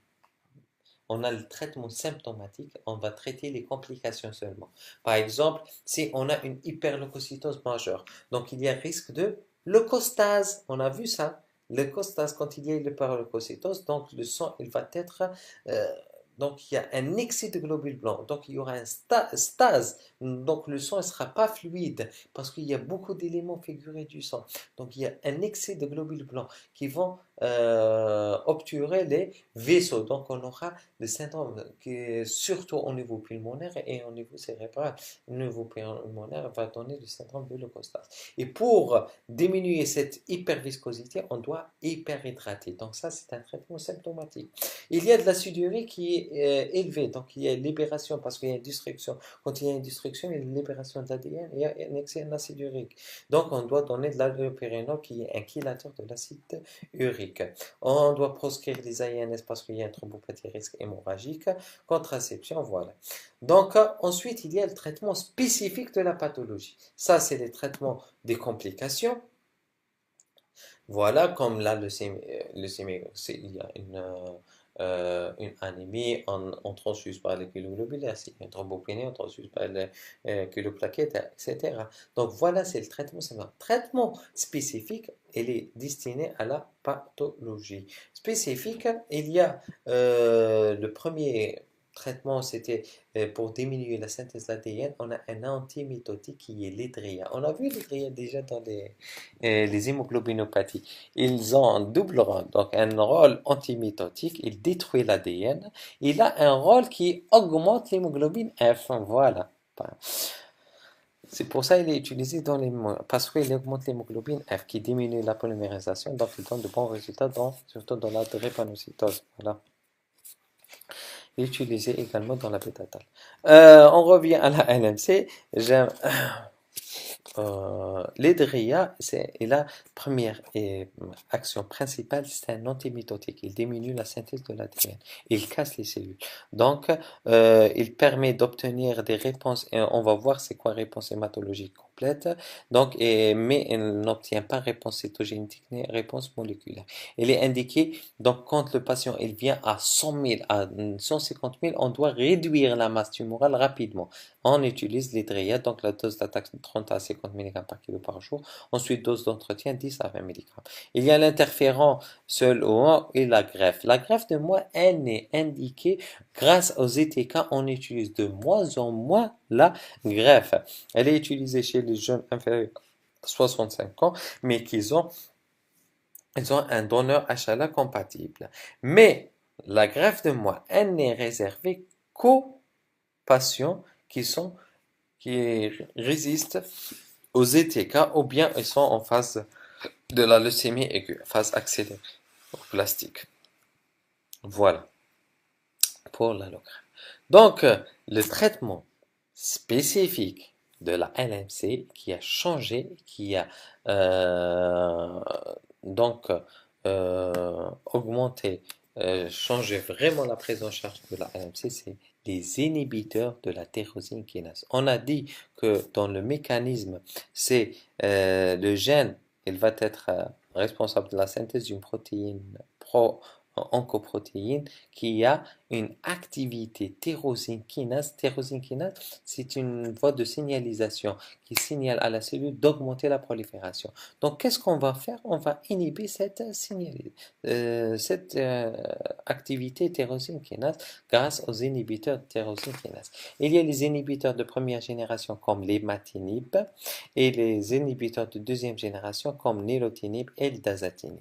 On a le traitement symptomatique, on va traiter les complications seulement. Par exemple, si on a une hyperleucocytose majeure, donc il y a risque de leucostase. On a vu ça. Leucostase, quand il y a une hyperleucocytose, donc le sang, il va être euh, donc il y a un excès de globules blancs, donc il y aura un stase, donc le sang ne sera pas fluide parce qu'il y a beaucoup d'éléments figurés du sang. Donc il y a un excès de globules blancs qui vont obturer les vaisseaux. Donc, on aura le syndrome qui est surtout au niveau pulmonaire et au niveau cérébral. Le niveau pulmonaire va donner le syndrome de leucostase. Et pour diminuer cette hyperviscosité, on doit hyperhydrater. Donc, ça, c'est un traitement symptomatique. Il y a de l'acide urique qui est élevé. Donc, il y a une libération parce qu'il y a une destruction. Quand il y a une destruction, il y a une libération d'ADN, il y a un excès d'acide urique. Donc, on doit donner de l'allopurinol qui est un chélateur de l'acide urique. On doit proscrire les AINS parce qu'il y a une thrombopathie risque hémorragique, contraception, voilà. Donc, ensuite, il y a le traitement spécifique de la pathologie. Ça, c'est les traitements des complications. Voilà, comme la leucémie, il y a une anémie, on transfuse par les globulaires, s'il y a une thrombopénie, on transfuse par les plaquettes, etc. Donc voilà, c'est le traitement. C'est un traitement spécifique, il est destiné à la pathologie. Spécifique, il y a le premier traitement, c'était pour diminuer la synthèse d'ADN, on a un antimitotique qui est l'hydria. On a vu l'hydria déjà dans les hémoglobinopathies. Ils ont un double rôle, donc un rôle antimitotique, il détruit l'ADN. Il a un rôle qui augmente l'hémoglobine F, voilà. C'est pour ça qu'il est utilisé parce qu'il augmente l'hémoglobine F, qui diminue la polymérisation, donc il donne de bons résultats, surtout dans la drépanocytose. Voilà. Il est utilisé également dans la bêta-thalle. On revient à la LMC. J'aime l'hydria, c'est la première action principale, c'est un antimitotique. Il diminue la synthèse de l'ADN. Il casse les cellules. Donc, il permet d'obtenir des réponses. Et on va voir c'est quoi réponse hématologique complète. Donc, mais il n'obtient pas réponse cytogénétique ni réponse moléculaire. Il est indiqué, donc, quand le patient il vient à 100 000, à 150 000, on doit réduire la masse tumorale rapidement. On utilise l'hydria, donc la dose d'attaque de 30 à 50 mg par kilo par jour. Ensuite, dose d'entretien 10 à 20 mg. Il y a l'interféron seul O1 et la greffe. La greffe de moi, elle est indiquée grâce aux ETK. On utilise de moins en moins la greffe. Elle est utilisée chez les jeunes inférieurs à 65 ans, mais ils ont un donneur HLA compatible. Mais la greffe de moi, elle n'est réservée qu'aux patients qui résistent aux ETK ou bien ils sont en phase de la leucémie aiguë, phase accélérée au plastique. Voilà pour l'allogramme. Donc, le traitement spécifique de la LMC qui a changé, qui a donc augmenté, changé vraiment la prise en charge de la LMC, c'est les inhibiteurs de la tyrosine kinase. On a dit que dans le mécanisme, c'est le gène, il va être responsable de la synthèse d'une protéine oncoprotéine qui a une activité tyrosine kinase. Tyrosine kinase, c'est une voie de signalisation qui signale à la cellule d'augmenter la prolifération. Donc, qu'est-ce qu'on va faire? On va inhiber cette activité tyrosine kinase grâce aux inhibiteurs de tyrosine kinase. Il y a les inhibiteurs de première génération comme l'imatinib et les inhibiteurs de deuxième génération comme nilotinib et le dasatinib.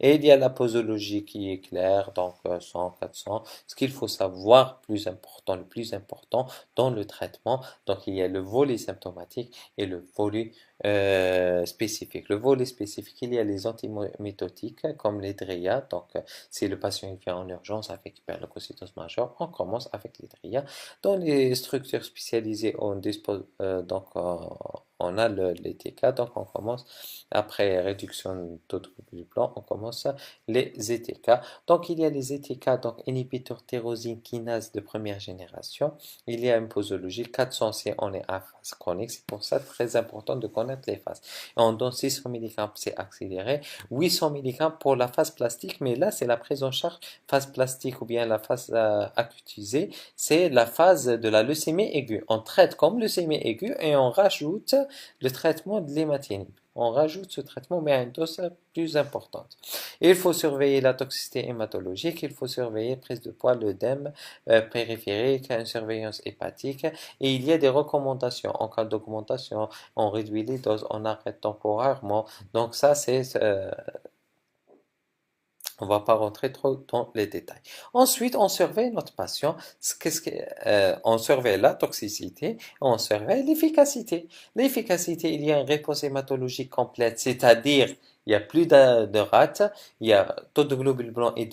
Et il y a la posologie qui est claire, donc 100, 400. Ce qu'il faut savoir, le plus important dans le traitement, donc il y a le volet symptomatique et le volet spécifique. Le volet spécifique, il y a les antimitotiques comme l'hydria. Donc, si le patient vient en urgence avec hyperleucocytose majeure, on commence avec l'hydria. Dans les structures spécialisées, on dispose on a les TK, donc on commence après réduction de taux de globule blanc, on commence les ETK. Donc il y a les ETK, donc inhibiteurs tyrosine kinase de première génération. Il y a une posologie 400 si on est à phase chronique. C'est pour ça très important de connaître les phases. On donne 600 mg, c'est accéléré, 800 mg pour la phase plastique, mais là c'est la prise en charge phase plastique ou bien la phase acutisée, c'est la phase de la leucémie aiguë. On traite comme leucémie aiguë et on rajoute le traitement de l'hématinib. On rajoute ce traitement mais à une dose plus importante. Il faut surveiller la toxicité hématologique, il faut surveiller prise de poids, l'œdème périphérique, une surveillance hépatique et il y a des recommandations. En cas d'augmentation, on réduit les doses, on arrête temporairement. Donc ça, c'est On ne va pas rentrer trop dans les détails. Ensuite, on surveille notre patient. On surveille la toxicité, on surveille l'efficacité. L'efficacité, il y a une réponse hématologique complète, c'est-à-dire il n'y a plus de rate, il y a taux de globules blancs et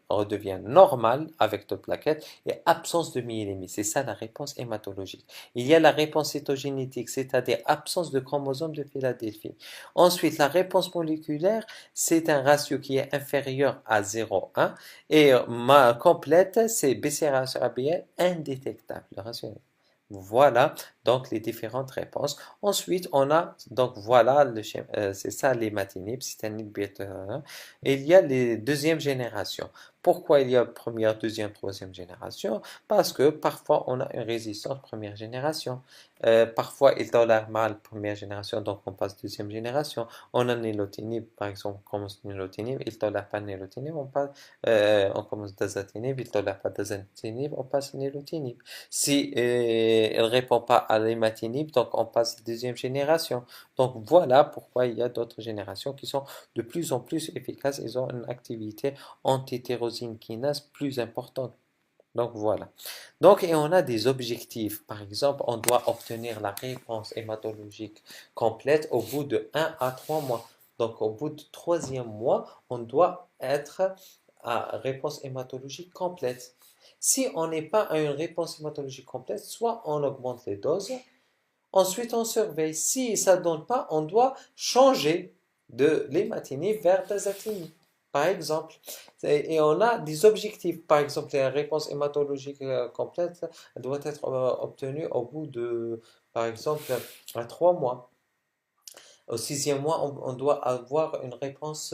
redevient normal avec taux de plaquettes et absence de myélémie. C'est ça la réponse hématologique. Il y a la réponse cytogénétique, c'est-à-dire absence de chromosomes de Philadelphie. Ensuite, la réponse moléculaire, c'est un ratio qui est inférieur à 0,1 et ma complète, c'est BCR-ABL indétectable. Le ratio. Voilà donc les différentes réponses. Ensuite, on a donc voilà c'est ça l'imatinib, cytanib, bêta. Et il y a les deuxième génération. Pourquoi il y a première, deuxième, troisième génération? Parce que parfois on a une résistance première génération. Parfois il tolère mal première génération, donc on passe deuxième génération. On a nilotinib, par exemple, on commence nilotinib, il tolère pas nilotinib, on commence dasatinib, il tolère pas dasatinib, on passe nilotinib. Si elle répond pas à l'imatinib, donc on passe deuxième génération. Donc voilà pourquoi il y a d'autres générations qui sont de plus en plus efficaces. Ils ont une activité anti-tyrosine kinase plus importante. Donc voilà. Donc et on a des objectifs. Par exemple, on doit obtenir la réponse hématologique complète au bout de 1 à 3 mois. Donc au bout du troisième mois, on doit être à réponse hématologique complète. Si on n'est pas à une réponse hématologique complète, soit on augmente les doses, ensuite on surveille. Si ça ne donne pas, on doit changer de l'imatinib vers dasatinib, par exemple. Et on a des objectifs. Par exemple, la réponse hématologique complète doit être obtenue au bout de, par exemple, à 3 mois. Au sixième mois, on doit avoir une réponse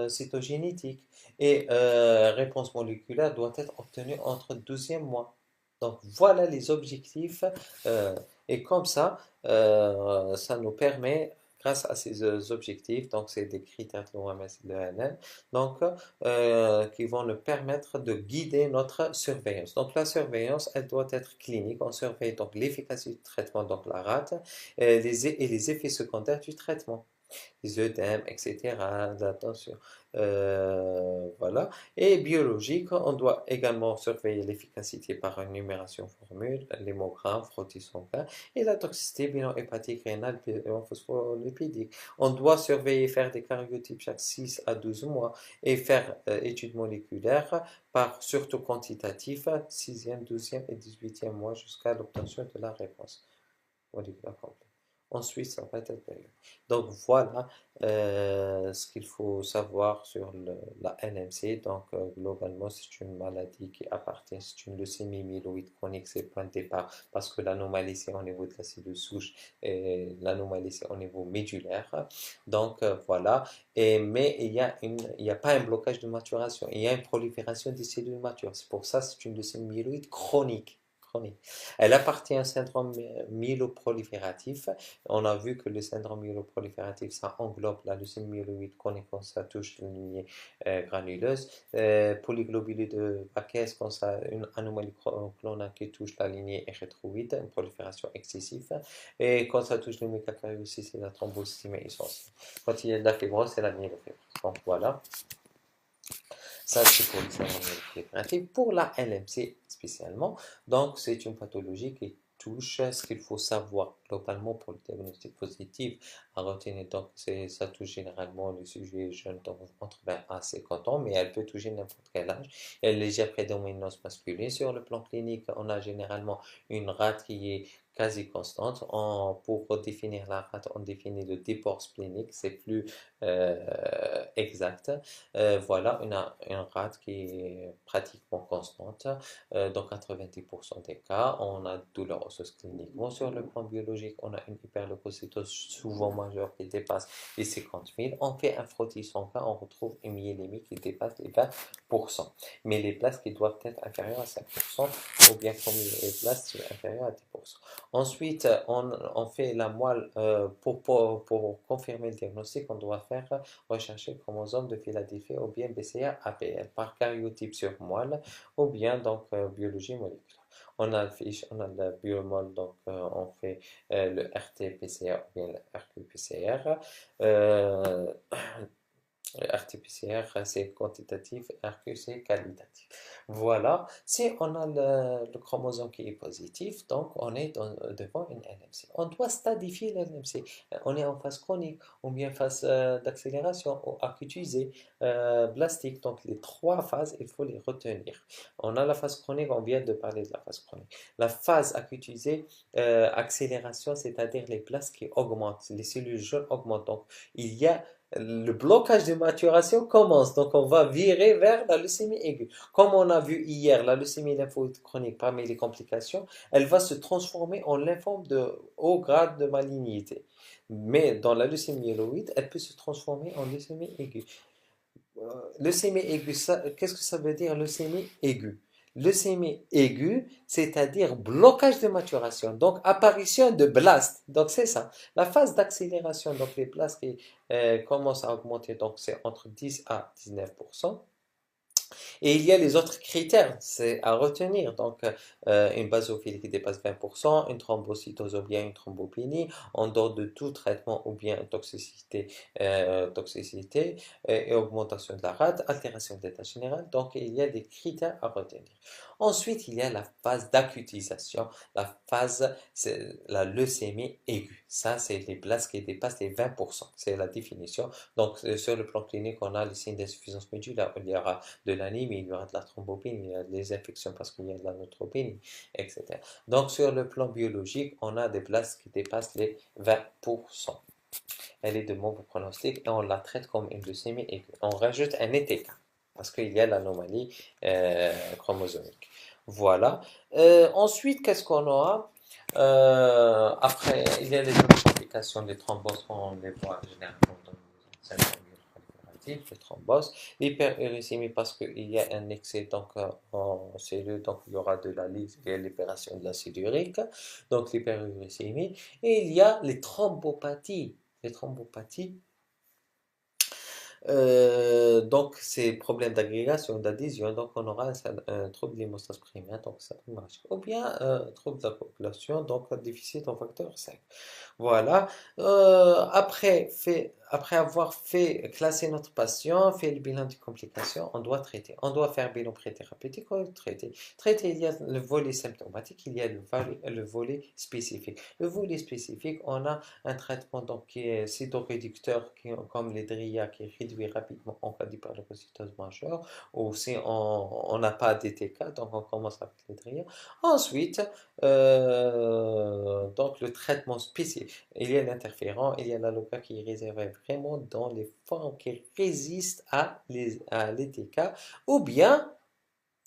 cytogénétique et réponse moléculaire doit être obtenue entre le 12e mois. Donc voilà les objectifs euh, et comme ça nous permet, grâce à ces objectifs, donc c'est des critères de l'OMS et de l'ENN, donc qui vont nous permettre de guider notre surveillance. Donc la surveillance, elle doit être clinique. On surveille donc l'efficacité du traitement, donc la rate, et les effets secondaires du traitement, les œdèmes, etc., la tension. Voilà. Et biologique, on doit également surveiller l'efficacité par une numération formule, l'hémogramme, frottis sanguin, et la toxicité bilan hépatique, rénale, phospholipidique. On doit surveiller, faire des karyotypes chaque 6 à 12 mois et faire études moléculaires par surtout quantitatif, 6e, 12e et 18e mois jusqu'à l'obtention de la réponse moléculaire complète. Ensuite, ça va être période. Donc voilà ce qu'il faut savoir sur la NMC. Donc globalement, c'est une maladie qui appartient, c'est une leucémie myéloïde chronique, c'est le point de départ parce que l'anomalie c'est au niveau de la cellule souche et l'anomalie c'est au niveau médulaire. Donc voilà. Mais il y a pas un blocage de maturation, il y a une prolifération des cellules matures. C'est pour ça que c'est une leucémie myéloïde chronique. Chronique. Elle appartient à un syndrome myéloprolifératif. On a vu que le syndrome myéloprolifératif, ça englobe la leucémie myéloïde chronique quand ça touche la lignée granuleuse, polyglobulite de Backes quand ça une anomalie clonale qui touche la lignée érythroïde, une prolifération excessive, et quand ça touche le mégakaryocyte, c'est la thrombocytémie essentielle. Quand il y a de la fibrose, c'est la myélofibrose. Donc voilà. Ça, c'est pour le syndrome myéloprolifératif. Pour la LMC spécialement, donc c'est une pathologie qui touche ce qu'il faut savoir globalement pour le diagnostic positif à retenir. Donc, ça touche généralement les sujets jeunes, donc entre 20 à 50 ans, mais elle peut toucher n'importe quel âge. Elle a une légère prédominance masculine. Sur le plan clinique, on a généralement une rate qui est quasi constante. Pour définir la rate, on définit le déport splénique, c'est plus exact. Voilà, une rate qui est pratiquement constante. Dans 90% des cas, on a douleur osseuse cliniquement. Sur le plan biologique, on a une hyperleucocytose souvent majeure qui dépasse les 50 000. On fait un frottis sanguin, on retrouve une myélémie qui dépasse les 20%. Mais les places qui doivent être inférieures à 5%, ou bien comme les places inférieures à 10%. Ensuite, on fait la moelle, pour confirmer le diagnostic, on doit faire rechercher le chromosome de Philadelphie ou bien BCR-APL par karyotype sur moelle ou bien donc biologie moléculaire. On a le biomol, donc on fait le RT-PCR ou bien le RQ-PCR. RT-PCR, c'est quantitatif, RQ, c'est qualitatif. Voilà, si on a le chromosome qui est positif, donc on est devant une NMC. On doit stadifier l'NMC. On est en phase chronique, ou bien phase d'accélération, ou acutisée, blastique. Donc les trois phases, il faut les retenir. On a la phase chronique, on vient de parler de la phase chronique. La phase acutisée, accélération, c'est-à-dire les plaques qui augmentent, les cellules jaunes augmentent. Donc il y a le blocage de maturation commence. Donc, on va virer vers la leucémie aiguë. Comme on a vu hier, la leucémie lymphoïde chronique, parmi les complications, elle va se transformer en lymphome de haut grade de malignité. Mais dans la leucémie myéloïde, elle peut se transformer en leucémie aiguë. Leucémie aiguë, qu'est-ce que ça veut dire leucémie aiguë? Leucémie aiguë, c'est-à-dire blocage de maturation, donc apparition de blast. Donc c'est ça. La phase d'accélération, donc les blasts qui commencent à augmenter, donc c'est entre 10 à 19%. Et il y a les autres critères, c'est à retenir. Donc, une basophilie qui dépasse 20%, une thrombocytose ou bien une thrombopénie, en dehors de tout traitement ou bien toxicité et augmentation de la rate, altération de l'état général. Donc, il y a des critères à retenir. Ensuite, il y a la phase d'acutisation, la phase, c'est la leucémie aiguë. Ça, c'est les places qui dépassent les 20%. C'est la définition. Donc, sur le plan clinique, on a les signes d'insuffisance médulaire. Il y aura de l'anémie, il y aura de la thrombopénie, il y a des infections parce qu'il y a de la neutropénie, etc. Donc, sur le plan biologique, on a des places qui dépassent les 20%. Elle est de mauvais pronostic et on la traite comme une leucémie aiguë. On rajoute un ETK parce qu'il y a l'anomalie chromosomique. Voilà. Ensuite, qu'est-ce qu'on aura? Après, il y a les autres complications des thromboses, on les voit généralement dans les syndromes prolifératifs, les thromboses, l'hyperuricémie parce qu'il y a un excès donc, en cellules, donc il y aura de la lyse et l'hyperation de l'acide urique, donc l'hyperuricémie, et il y a les thrombopathies. Les thrombopathies, donc, c'est problème d'agrégation, d'adhésion, donc on aura un trouble d'hémostase primaire, donc ça marche. Ou bien trouble de la coagulation, donc un déficit en facteur 5. Voilà. Après avoir fait classer notre patient, fait le bilan des complications, on doit traiter. On doit faire bilan pré-thérapeutique ou traiter. Traiter, il y a le volet symptomatique, il y a le volet spécifique. Le volet spécifique, on a un traitement donc, qui est cytoréducteur, comme les DRIA, qui réduit rapidement en cas d'hyperleucocytose majeure, ou si on n'a pas d'ETK, donc on commence avec les DRIA. Ensuite, donc le traitement spécifique, il y a l'interférent, il y a l'aloca qui est réservé vraiment dans les formes qui résistent à l'ETK, ou bien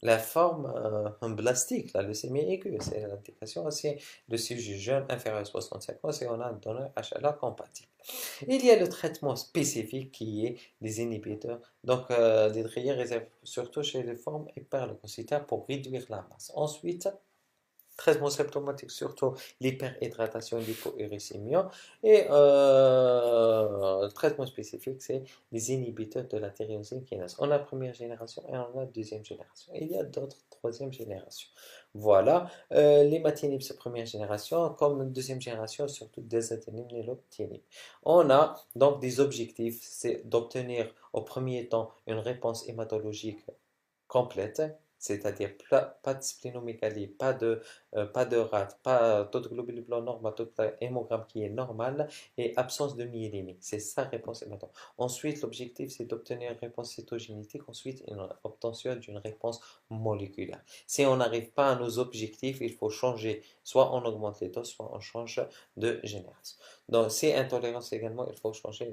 la forme blastique, la leucémie aiguë, c'est l'indication aussi de sujet jeune inférieur à 65 ans si on a un donneur HLA compatible. Il y a le traitement spécifique qui est les inhibiteurs, donc les DRIA réservés surtout chez les formes hyperleucocytaires pour réduire la masse. Ensuite, traitement symptomatique, surtout l'hyperhydratation, l'hypouricémie. Et traitement spécifique, c'est les inhibiteurs de la tyrosine kinase. On a première génération et on a deuxième génération. Il y a d'autres troisième génération. Voilà. L'imatinib, c'est première génération. Comme deuxième génération, surtout dasatinib, nilotinib. On a donc des objectifs, c'est d'obtenir au premier temps une réponse hématologique complète, c'est-à-dire pas de splénomégalie, pas de rate, pas taux de globules blancs normal, taux de hémogramme qui est normal et absence de myélémie. C'est ça réponse hématologique. Ensuite, l'objectif c'est d'obtenir une réponse cytogénétique, ensuite une obtention d'une réponse moléculaire. Si on n'arrive pas à nos objectifs, il faut changer, soit on augmente les doses, soit on change de génération. Donc, si intolérance également, il faut changer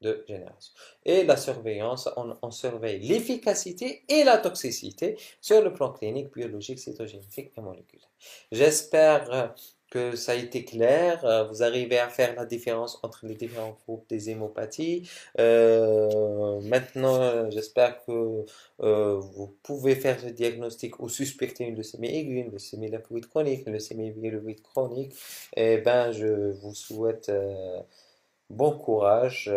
de génération. Et la surveillance, on surveille l'efficacité et la toxicité sur le plan clinique, biologique, cytogénétique et moléculaire. J'espère que ça a été clair. Vous arrivez à faire la différence entre les différents groupes des hémopathies. Maintenant, j'espère que vous pouvez faire ce diagnostic ou suspecter une leucémie aiguë, une leucémie lymphoïde chronique, une leucémie myéloïde chronique. Et ben, je vous souhaite bon courage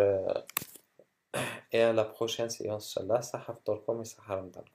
et à la prochaine séance. Inch'Allah, ça haftarkom et ça haramtarkom.